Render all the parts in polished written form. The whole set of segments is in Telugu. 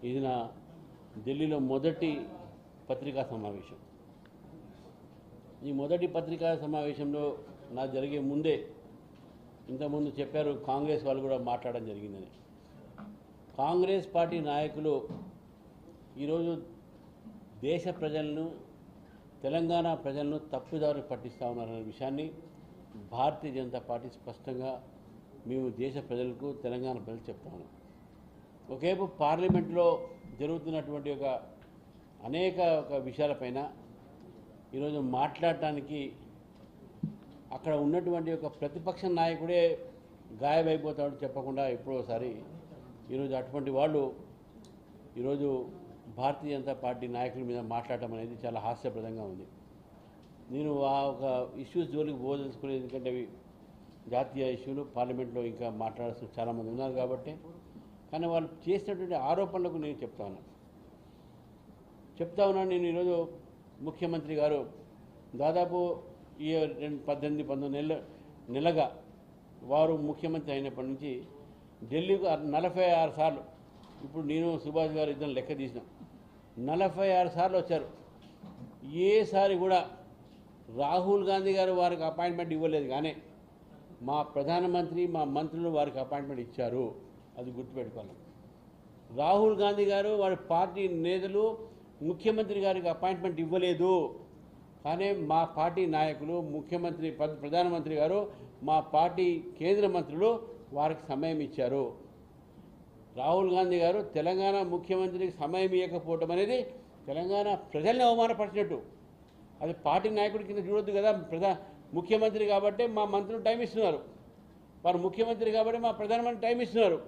ఇది నా ఢిల్లీలో మొదటి పత్రికా సమావేశం. ఈ మొదటి పత్రికా సమావేశంలో నా జరిగే ముందే ఇంతకుముందు చెప్పారు కాంగ్రెస్ వాళ్ళు కూడా మాట్లాడడం జరిగిందని. కాంగ్రెస్ పార్టీ నాయకులు ఈరోజు దేశ ప్రజలను, తెలంగాణ ప్రజలను తప్పుదారి పట్టిస్తూ ఉన్నారనే విషయాన్ని భారతీయ జనతా పార్టీ స్పష్టంగా మేము దేశ ప్రజలకు, తెలంగాణ ప్రజలకు చెప్తా ఉన్నాం. ఒకవైపు పార్లమెంట్లో జరుగుతున్నటువంటి అనేక విషయాలపైన ఈరోజు మాట్లాడటానికి అక్కడ ఉన్నటువంటి ప్రతిపక్ష నాయకుడే గాయమైపోతాడు చెప్పకుండా ఎప్పుడో ఒకసారి ఈరోజు అటువంటి వాళ్ళు ఈరోజు భారతీయ జనతా పార్టీ నాయకుల మీద మాట్లాడటం అనేది చాలా హాస్యప్రదంగా ఉంది. నేను ఆ ఇష్యూస్ జోలికి పోదలుచుకునేది, ఎందుకంటే అవి జాతీయ ఇష్యూలు, పార్లమెంట్లో ఇంకా మాట్లాడాల్సిన చాలామంది ఉన్నారు కాబట్టి. కానీ వాళ్ళు చేసినటువంటి ఆరోపణలకు నేను చెప్తా ఉన్నాను. నేను ఈరోజు ముఖ్యమంత్రి గారు దాదాపు ఈ 18-19 నెలగా వారు ముఖ్యమంత్రి అయినప్పటి నుంచి ఢిల్లీకి 46 సార్లు, ఇప్పుడు నేను సుభాష్ గారు ఇద్దరు లెక్క తీసిన 46 సార్లు వచ్చారు. ఏసారి కూడా రాహుల్ గాంధీ గారు వారికి అపాయింట్మెంట్ ఇవ్వలేదు, కానీ మా ప్రధానమంత్రి, మా మంత్రులు వారికి అపాయింట్మెంట్ ఇచ్చారు. అది గుర్తుపెట్టుకోవాలి. రాహుల్ గాంధీ గారు వారి పార్టీ నేతలు ముఖ్యమంత్రి గారికి అపాయింట్మెంట్ ఇవ్వలేదు, కానీ మా పార్టీ నాయకులు, ముఖ్యమంత్రి, ప్రధానమంత్రి గారు, మా పార్టీ కేంద్ర మంత్రులు వారికి సమయం ఇచ్చారు. రాహుల్ గాంధీ గారు తెలంగాణ ముఖ్యమంత్రికి సమయం ఇవ్వకపోవటం అనేది తెలంగాణ ప్రజల్ని అవమానపరిచినట్టు. అది పార్టీ నాయకుడి కింద చూడొద్దు కదా. ముఖ్యమంత్రి కాబట్టి మా మంత్రులు టైం ఇస్తున్నారు, వారు ముఖ్యమంత్రి కాబట్టి మా ప్రధానమంత్రి టైం ఇస్తున్నారు,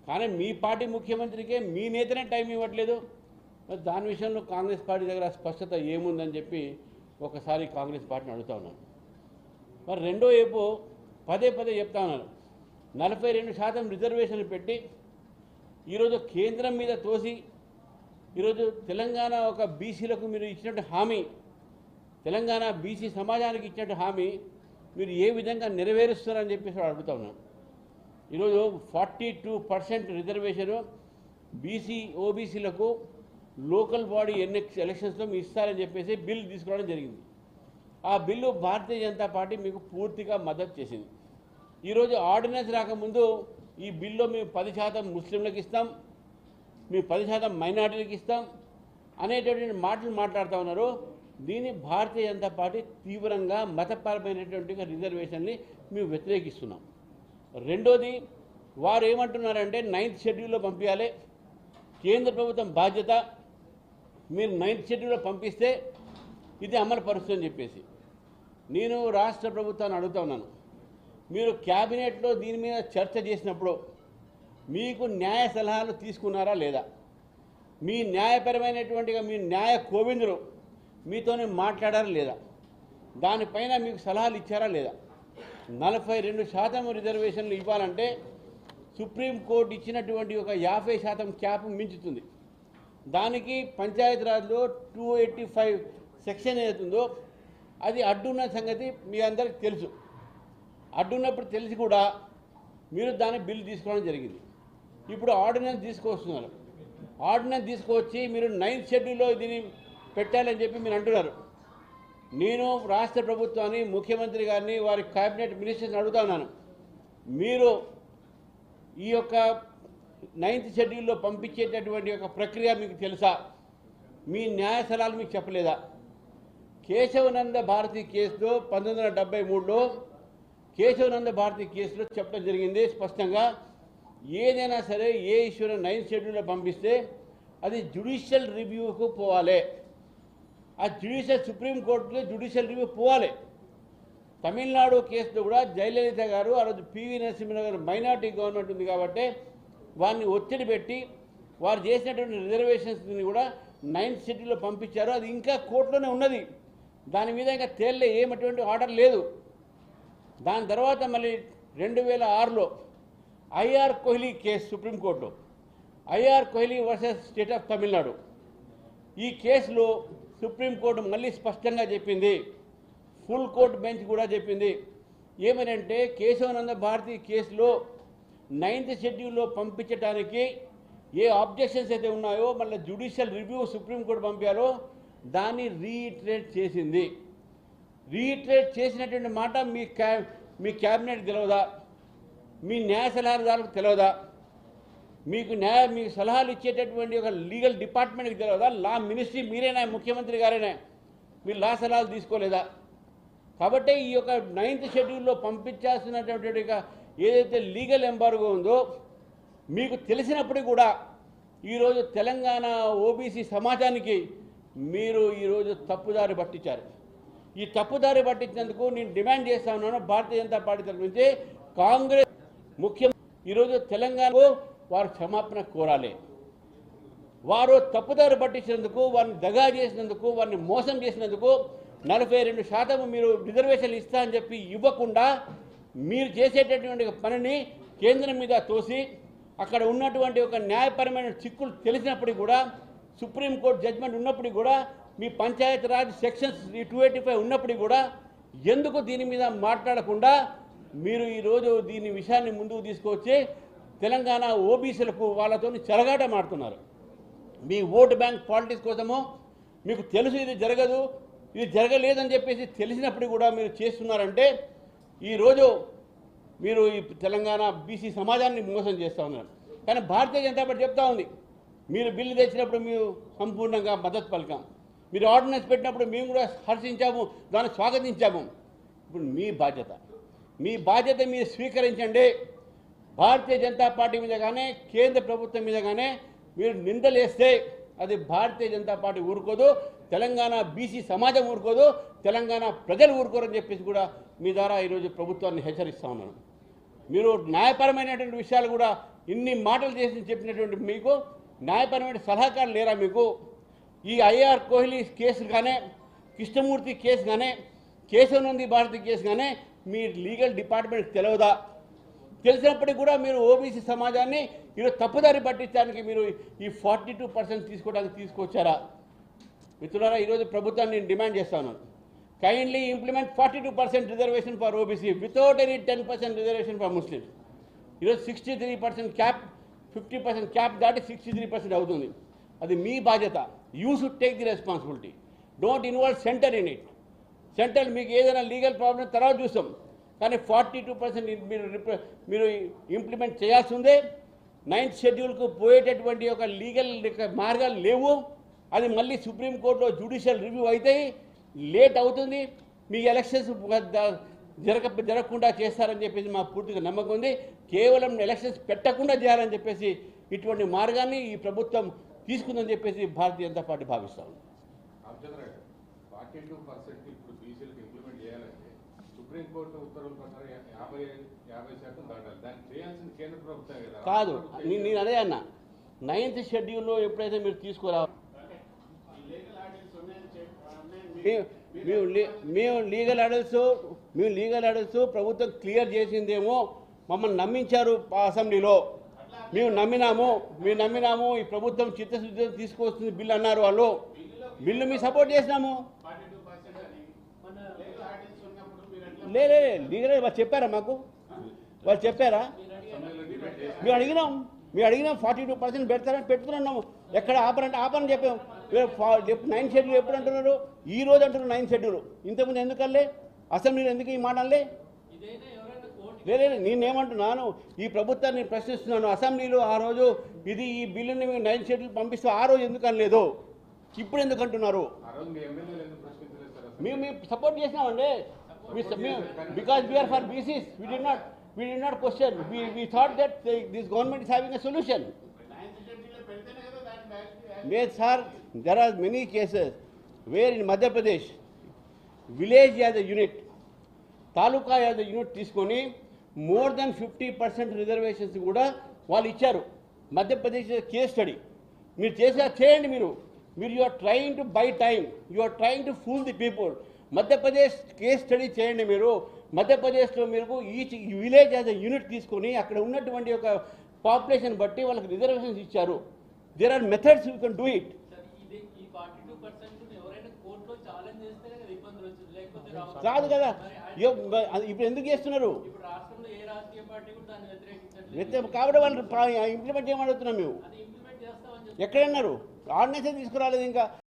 కానీ మీ పార్టీ ముఖ్యమంత్రికి మీ నేతనే టైం ఇవ్వట్లేదు. దాని విషయంలో కాంగ్రెస్ పార్టీ దగ్గర స్పష్టత ఏముందని చెప్పి ఒకసారి కాంగ్రెస్ పార్టీని అడుగుతా ఉన్నాను. మరి రెండో వైపు పదే చెప్తా ఉన్నారు, 42% రిజర్వేషన్లు పెట్టి ఈరోజు కేంద్రం మీద తోసి ఈరోజు తెలంగాణ బీసీలకు మీరు ఇచ్చినట్టు హామీ, తెలంగాణ బీసీ సమాజానికి ఇచ్చినట్టు హామీ మీరు ఏ విధంగా నెరవేరుస్తారని చెప్పేసి అడుగుతా ఉన్నాను. ఈరోజు 42% రిజర్వేషన్ ఓబీసీలకు లోకల్ బాడీ ఎలక్షన్స్లో మీ ఇస్తారని చెప్పేసి బిల్లు తీసుకోవడం జరిగింది. ఆ బిల్లు భారతీయ జనతా పార్టీ మీకు పూర్తిగా మద్దతు చేసింది. ఈరోజు ఆర్డినెన్స్ రాకముందు ఈ బిల్లులో మేము 10% ముస్లింలకు ఇస్తాం, మేము 10% మైనార్టీలకు ఇస్తాం అనేటటువంటి మాటలు మాట్లాడుతూ ఉన్నారు. దీన్ని భారతీయ జనతా పార్టీ తీవ్రంగా మతపరమైనటువంటి రిజర్వేషన్ని మేము వ్యతిరేకిస్తున్నాం. రెండోది, వారు ఏమంటున్నారంటే 9th షెడ్యూల్లో పంపించాలి, కేంద్ర ప్రభుత్వం బాధ్యత, మీరు 9th షెడ్యూల్లో పంపిస్తే ఇది అమలు పరుస్తుందని చెప్పేసి. నేను రాష్ట్ర ప్రభుత్వాన్ని అడుగుతా ఉన్నాను, మీరు క్యాబినెట్లో దీని మీద చర్చ చేసినప్పుడు మీకు న్యాయ సలహాలు తీసుకున్నారా లేదా? మీ న్యాయపరమైనటువంటిగా మీ న్యాయ కోవిందులు మీతోనే మాట్లాడారా లేదా? దానిపైన మీకు సలహాలు ఇచ్చారా లేదా? 42% రిజర్వేషన్లు ఇవ్వాలంటే సుప్రీంకోర్టు ఇచ్చినటువంటి 50% క్యాప్ మించుతుంది. దానికి పంచాయతీరాజ్లో 285 సెక్షన్ ఏదైతుందో అది అడ్డున్న సంగతి మీ అందరికీ తెలుసు. అడ్డున్నప్పుడు తెలిసి కూడా మీరు దాని బిల్లు తీసుకోవడం జరిగింది. ఇప్పుడు ఆర్డినెన్స్ తీసుకొస్తున్నారు. ఆర్డినెన్స్ తీసుకొచ్చి మీరు 9th షెడ్యూల్లో దీన్ని పెట్టాలని చెప్పి మీరు అంటున్నారు. నేను రాష్ట్ర ప్రభుత్వాన్ని, ముఖ్యమంత్రి గారిని, వారి క్యాబినెట్ మినిస్టర్స్ని అడుగుతా ఉన్నాను, మీరు ఈ 9th షెడ్యూల్లో పంపించేటటువంటి ప్రక్రియ మీకు తెలుసా? మీ న్యాయ సలహాలు మీకు చెప్పలేదా? కేశవనంద భారతి కేసులో 1973లో కేశవనంద భారతి కేసులో చెప్పడం జరిగింది స్పష్టంగా, ఏదైనా సరే ఏ ఇష్యూని 9th షెడ్యూల్లో పంపిస్తే అది జ్యుడిషియల్ రివ్యూకు పోవాలి. ఆ సుప్రీంకోర్టులో జ్యుడిషియల్ రివ్యూ పోవాలి. తమిళనాడు కేసులో కూడా జయలలిత గారు ఆ రోజు పివి నరసింహరావు గారు మైనార్టీ గవర్నమెంట్ ఉంది కాబట్టి వారిని ఒత్తిడి పెట్టి వారు చేసినటువంటి రిజర్వేషన్స్ని కూడా 9th షెడ్యూల్లో పంపించారు. అది ఇంకా కోర్టులోనే ఉన్నది, దాని మీద ఇంకా తేలే ఏమటువంటి ఆర్డర్ లేదు. దాని తర్వాత మళ్ళీ 2006లో ఐఆర్ కోహ్లీ కేసు సుప్రీంకోర్టులో, IR Kohli versus state of Tamil Nadu, ఈ కేసులో సుప్రీంకోర్టు మళ్ళీ స్పష్టంగా చెప్పింది, ఫుల్ కోర్టు బెంచ్ కూడా చెప్పింది ఏమనంటే కేశవానంద భారతి కేసులో 9th షెడ్యూల్లో పంపించడానికి ఏ ఆబ్జెక్షన్స్ అయితే ఉన్నాయో మళ్ళీ జ్యుడిషియల్ రివ్యూ సుప్రీంకోర్టు పంపారో దాన్ని రీఇటరేట్ చేసింది. రీఇటరేట్ చేసినటువంటి మాట మీ క్యాబినెట్ తెలియదా? మీ న్యాయ సలహాదారులకు తెలియదా? మీకు సలహాలు ఇచ్చేటటువంటి ఒక లీగల్ డిపార్ట్మెంట్కి తెలియదా? లా మినిస్ట్రీ మీరేనా, ముఖ్యమంత్రి గారేనా? మీరు లా సలహాలు తీసుకోలేదా? కాబట్టి ఈ యొక్క 9th షెడ్యూల్లో పంపించాల్సినటువంటి ఏదైతే లీగల్ ఎంబార్గో ఉందో మీకు తెలిసినప్పుడు కూడా ఈరోజు తెలంగాణ ఓబీసీ సమాజానికి మీరు ఈరోజు తప్పుదారి పట్టించారు. ఈ తప్పుదారి పట్టించినందుకు నేను డిమాండ్ చేస్తా ఉన్నాను భారతీయ జనతా పార్టీ తరఫు నుంచి కాంగ్రెస్ ముఖ్యమంత్రి ఈరోజు తెలంగాణకు వారు క్షమాపణ కోరాలి. వారు తప్పుదారి పట్టించినందుకు, వారిని దగా చేసినందుకు, వారిని మోసం చేసినందుకు 42% మీరు రిజర్వేషన్లు ఇస్తా అని చెప్పి ఇవ్వకుండా మీరు చేసేటటువంటి పనిని కేంద్రం మీద తోసి అక్కడ ఉన్నటువంటి ఒక న్యాయపరమైన చిక్కులు తెలిసినప్పటికీ కూడా సుప్రీంకోర్టు జడ్జిమెంట్ ఉన్నప్పటికీ కూడా మీ పంచాయతీరాజ్ సెక్షన్స్ 285 ఉన్నప్పటికీ కూడా ఎందుకు దీని మీద మాట్లాడకుండా మీరు ఈరోజు దీని విషయాన్ని ముందుకు తీసుకొచ్చి తెలంగాణ ఓబీసీలకు వాళ్ళతో చెలగాట మాడుతున్నారు. మీ ఓటు బ్యాంక్ పాలిటిక్స్ కోసమో మీకు తెలుసు ఇది జరగదు, ఇది జరగలేదని చెప్పేసి తెలిసినప్పుడు కూడా మీరు చేస్తున్నారంటే ఈరోజు మీరు ఈ తెలంగాణ బీసీ సమాజాన్ని మోసం చేస్తూ ఉన్నారు. కానీ భారతీయ జనతా పార్టీ చెప్తా ఉంది మీరు బిల్లు తెచ్చినప్పుడు మేము సంపూర్ణంగా మద్దతు పలికాం, మీరు ఆర్డినెన్స్ పెట్టినప్పుడు మేము కూడా హర్షించాము, దాన్ని స్వాగతించాము. ఇప్పుడు మీ బాధ్యత మీరు స్వీకరించండి. భారతీయ జనతా పార్టీ మీద కానీ కేంద్ర ప్రభుత్వం మీద కానీ మీరు నిందలేస్తే అది భారతీయ జనతా పార్టీ ఊరుకోదు, తెలంగాణ బీసీ సమాజం ఊరుకోదు, తెలంగాణ ప్రజలు ఊరుకోరని చెప్పేసి కూడా మీ ద్వారా ఈరోజు ప్రభుత్వాన్ని హెచ్చరిస్తా ఉన్నాను. మీరు న్యాయపరమైనటువంటి విషయాలు కూడా ఇన్ని మాటలు చేసి చెప్పినటువంటి మీకు న్యాయపరమైన సలహాకారులు లేరా? మీకు ఈ ఐఆర్ కోహ్లీ కేసు కానీ, కృష్ణమూర్తి కేసు కానీ, కేశవనంది భారతి కేసు కానీ మీ లీగల్ డిపార్ట్మెంట్కి తెలియదా? తెలిసినప్పటికీ కూడా మీరు ఓబీసీ సమాజాన్ని ఈరోజు తప్పుదారి పట్టించడానికి మీరు ఈ 42% తీసుకోవడానికి తీసుకొచ్చారా? మిత్రులారా, ఈరోజు ప్రభుత్వాన్ని నేను డిమాండ్ చేస్తాను, kindly implement 42% reservation for OBC without any 10% reservation for Muslims. ఈరోజు 63% క్యాప్, 50% క్యాప్ దాటి 63% అవుతుంది. అది మీ బాధ్యత. You should take the responsibility. Don't involve centre in it. Centre మీకు ఏదైనా లీగల్ ప్రాబ్లం తర్వాత చూస్తాం, కానీ 42% మీరు ఇంప్లిమెంట్ చేయాల్సి ఉంది. 9th షెడ్యూల్కు పోయేటటువంటి ఒక లీగల్ మార్గాలు లేవు. అది మళ్ళీ సుప్రీంకోర్టులో జ్యుడిషియల్ రివ్యూ అయితే లేట్ అవుతుంది. మీ ఎలక్షన్స్ జరగకుండా చేస్తారని చెప్పేసి మా పూర్తిగా నమ్మకం ఉంది. కేవలం ఎలక్షన్స్ పెట్టకుండా చేయాలని చెప్పేసి ఇటువంటి మార్గాన్ని ఈ ప్రభుత్వం తీసుకుందని చెప్పేసి భారతీయ జనతా పార్టీ భావిస్తాం. 42% ఇప్పుడు బీసీలకు ఇంప్లిమెంట్ చేయాలంటే సుప్రీంకోర్టు ఉత్తర్వుల ప్రకారం 50% దాటాలి. దాన్ని చేయాల్సిన కేంద్ర ప్రభుత్వం కదా. కాదు, నేను అదే అన్న 9th షెడ్యూల్లో ఎప్పుడైతే మీరు తీసుకురా మేము లీగల్ ఆర్డర్స్ ప్రభుత్వం క్లియర్ చేసిందేమో, మమ్మల్ని నమ్మించారు అసెంబ్లీలో, మేము నమ్మినాము. ఈ ప్రభుత్వం చిత్తశుద్ధి తీసుకొస్తుంది బిల్లు అన్నారు వాళ్ళు. బిల్లు మేము సపోర్ట్ చేసినాము. లేదు లీగల్ వాళ్ళు చెప్పారా? మాకు వాళ్ళు చెప్పారా? మేము అడిగినాం 42% పెడతారని పెడుతున్నాము. ఎక్కడ ఆపరని చెప్పాము. 9th షెడ్యూల్ ఎప్పుడు అంటున్నారు? ఈ రోజు అంటున్నారు 9th షెడ్యూల్. ఇంతకుముందు ఎందుకల్లే అసెంబ్లీలో ఎందుకు ఈ మాట అనలే? లేదు, నేనేమంటున్నాను, ఈ ప్రభుత్వాన్ని ప్రశ్నిస్తున్నాను. అసెంబ్లీలో ఆ రోజు ఈ బిల్లుని మేము 9th షెడ్యూల్ పంపిస్తూ ఆ రోజు ఎందుకు అనలేదు? ఇప్పుడు ఎందుకు అంటున్నారు? మేము సపోర్ట్ చేసినామండి. Because we are for BCs. we did not question. We thought that this government is having a solution. Yes, sir, there are many cases where in Madhya Pradesh, village as a unit, taluka as a unit తీసుకొని more than 50% రిజర్వేషన్స్ కూడా వాళ్ళు ఇచ్చారు. మధ్యప్రదేశ్ కేస్ స్టడీ మీరు చేయండి. మీరు you are trying to buy time, you are trying to fool the people. Madhya Pradesh case study చేయండి. మీరు మధ్యప్రదేశ్లో మీరు each village as a unit తీసుకొని అక్కడ ఉన్నటువంటి ఒక పాపులేషన్ బట్టి వాళ్ళకి రిజర్వేషన్స్ ఇచ్చారు. There are methods you can do it. రాదు కదా, ఇప్పుడు ఎందుకు చేస్తున్నారు? కాబట్టి వాళ్ళు ఇంప్లిమెంట్ చేయమని అడుగుతున్నాం మేము. ఎక్కడన్నారు? ఆర్డినెన్సే తీసుకురాలేదు ఇంకా.